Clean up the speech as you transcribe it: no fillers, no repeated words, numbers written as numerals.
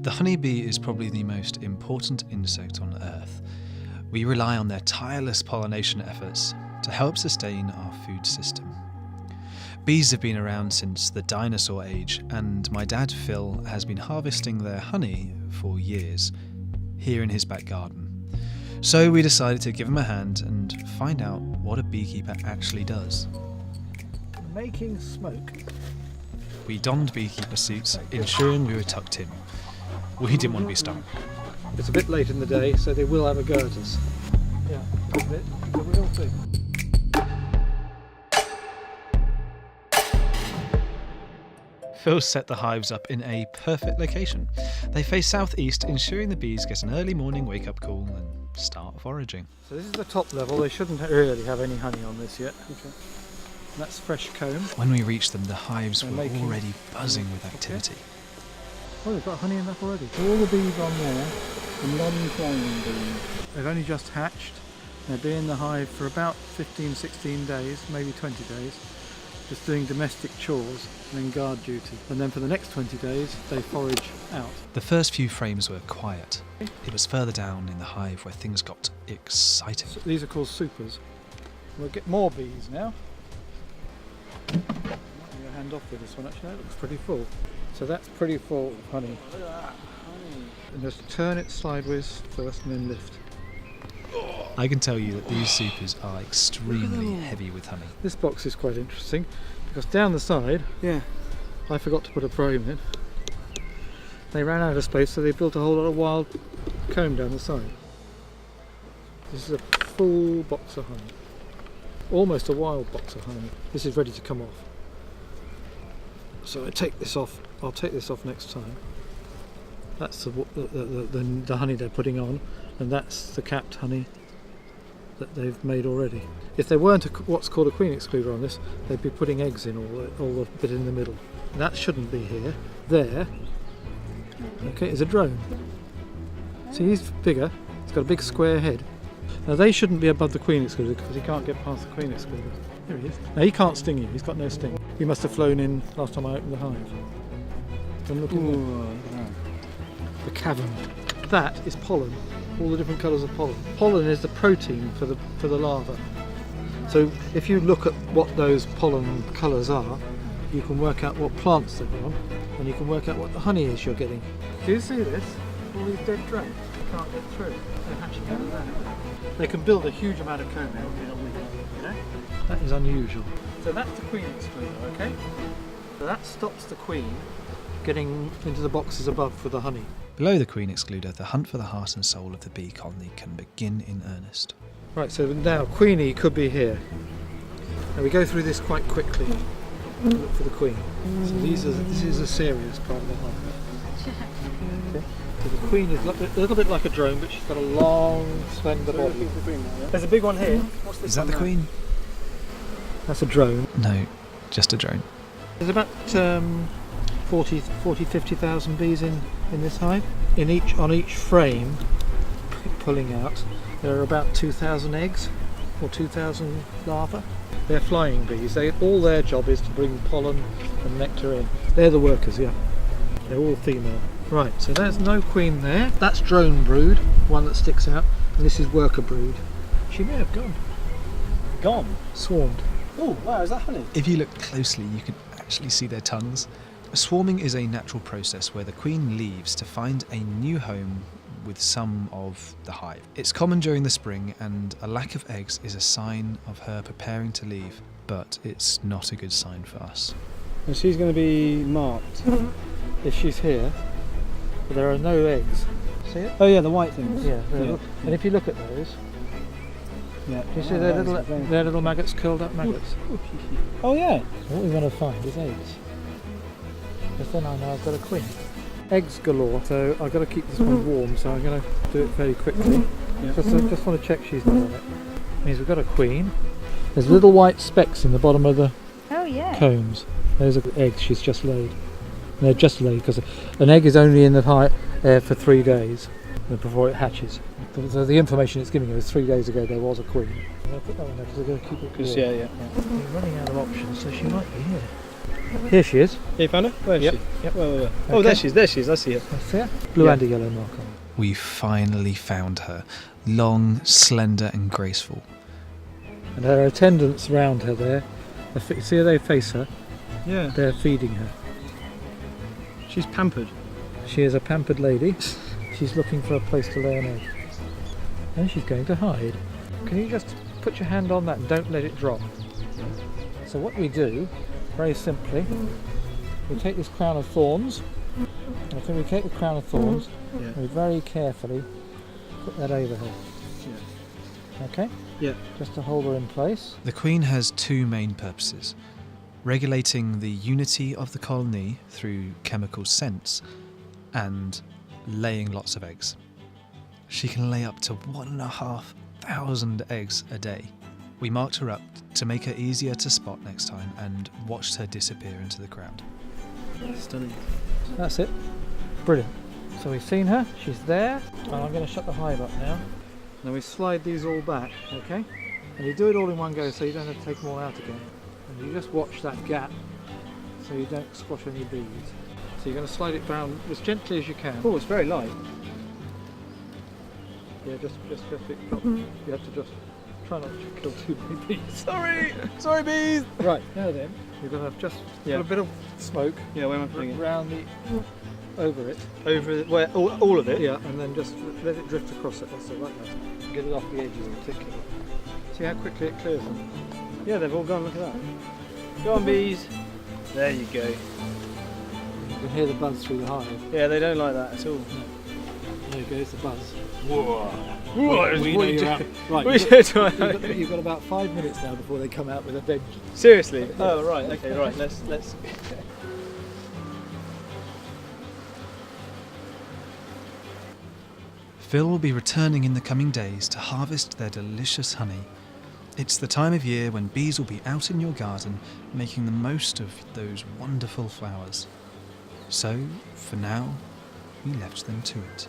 The honeybee is probably the most important insect on Earth. We rely on their tireless pollination efforts to help sustain our food system. Bees have been around since the dinosaur age, and my dad Phil has been harvesting their honey for years, here in his back garden. So we decided to give him a hand and find out what a beekeeper actually does. Making smoke. We donned beekeeper suits, ensuring we were tucked in. We didn't want to be stung. It's a bit late in the day, so they will have a go at us. Yeah, a good bit. The real thing. Phil set the hives up in a perfect location. They face southeast, ensuring the bees get an early morning wake-up call and start foraging. So this is the top level. They shouldn't really have any honey on this yet. Okay. That's fresh comb. When we reached them, the hives They're were making- already buzzing with activity. Oh, they've got honey in that already. So all the bees on there are non-flying bees. They've only just hatched. They'll be in the hive for about 15, 16 days, maybe 20 days, just doing domestic chores and then guard duty. And then for the next 20 days, they forage out. The first few frames were quiet. It was further down in the hive where things got exciting. So these are called supers. We'll get more bees now. I'm going to hand off with this one actually, that looks pretty full. So that's pretty full of honey. Look at that, honey. And just turn it sideways first and then lift. I can tell you that these supers are extremely heavy with honey. This box is quite interesting because down the side, I forgot to put a frame in. They ran out of space, so they built a whole lot of wild comb down the side. This is a full box of honey. Almost a wild box of honey. This is ready to come off. So I take this off. I'll take this off next time. That's the honey they're putting on, and that's the capped honey that they've made already. If there weren't what's called a queen excluder on this, they'd be putting eggs in all the bit in the middle. That shouldn't be here. There, okay, is a drone. See, he's bigger. He's got a big square head. Now they shouldn't be above the queen excluder because he can't get past the queen excluder. Here he is. Now he can't sting you. He's got no sting. He must have flown in last time I opened the hive. And look at the cavern. That is pollen. All the different colours of pollen. Pollen is the protein for the larva. So if you look at what those pollen colours are, you can work out what plants they're on, and you can work out what the honey is you're getting. Do you see this? All these dead drones can't get through. They're hatching out of that. They can build a huge amount of comb out in a week. You know? That is unusual. So that's the queen excluder, okay? So that stops the queen getting into the boxes above for the honey. Below the queen excluder, the hunt for the heart and soul of the bee colony can begin in earnest. Right, so now Queenie could be here. Now we go through this quite quickly. Look for the queen. So this is a serious part of the hive. Okay. So the queen is a little bit like a drone, but she's got a long, slender body. There's a big one here. What's this? Is that the queen? That's a drone. No, just a drone. There's about 50,000 bees in this hive. On each frame, pulling out, there are about 2,000 eggs or 2,000 larvae. They're flying bees. All their job is to bring pollen and nectar in. They're the workers, yeah. They're all female. Right, so there's no queen there. That's drone brood, one that sticks out, and this is worker brood. She may have gone. Gone? Swarmed. Oh, wow, is that honey? If you look closely, you can actually see their tongues. Swarming is a natural process where the queen leaves to find a new home with some of the hive. It's common during the spring, and a lack of eggs is a sign of her preparing to leave, but it's not a good sign for us. And she's going to be marked. If she's here, but there are no eggs. See it? Oh yeah, the white things. Yeah. And if you look at those, Yeah. do you see their little maggots, curled up maggots? Oh yeah. So what we want to find is eggs. Because then I know I've got a queen. Eggs galore, so I've got to keep this one warm, so I'm going to do it very quickly. Yeah. Just want to check she's not on it. Means we've got a queen. There's little white specks in the bottom of the combs. Those are the eggs she's just laid. They're just laid because an egg is only in the hive for 3 days before it hatches. So the information it's giving you is 3 days ago there was a queen. I'm going to put that one there because I'm going to keep it warm. Yeah. We're running out of options, so she might be here. Here she is. Yeah, you found her? Where is Yep. she? Yep. Where? Oh, Okay. there she is, I see her. That's her. Blue Yeah. and a yellow mark on it. We finally found her, long, slender and graceful. And her attendants round her there, see how they face her? Yeah. They're feeding her. She's pampered. She is a pampered lady. She's looking for a place to lay an egg. And she's going to hide. Can you just put your hand on that and don't let it drop? So what we do, very simply, we take this crown of thorns. And after we take the crown of thorns, Yeah. we very carefully put that over her. Yeah. Okay? Yeah. Just to hold her in place. The queen has two main purposes: regulating the unity of the colony through chemical scents, and laying lots of eggs. She can lay up to 1,500 eggs a day. We marked her up to make her easier to spot next time and watched her disappear into the crowd. Stunning. That's it. Brilliant. So we've seen her, she's there, and I'm going to shut the hive up now. Now we slide these all back, okay? And you do it all in one go so you don't have to take them all out again. And you just watch that gap so you don't squash any bees. So you're going to slide it down as gently as you can. Oh, it's very light. Yeah, just you have to just try not to kill too many bees. Sorry, bees. Right, now then, you're going to just put a bit of smoke Yeah, where am I putting it? around over it. Over where? All of it. Yeah, and then just let it drift across it. That's it, like that. Get it off the edges in particular. See how quickly it clears them? Yeah, they've all gone. Look at that. Go on, bees. There you go. You can hear the buzz through the hive. Yeah, they don't like that at all. There goes the buzz. Whoa. We know you're out. Right, We you've got about 5 minutes now before they come out with a vengeance. Seriously? Oh, right. Okay, right. Let's. Phil will be returning in the coming days to harvest their delicious honey. It's the time of year when bees will be out in your garden making the most of those wonderful flowers. So, for now, we left them to it.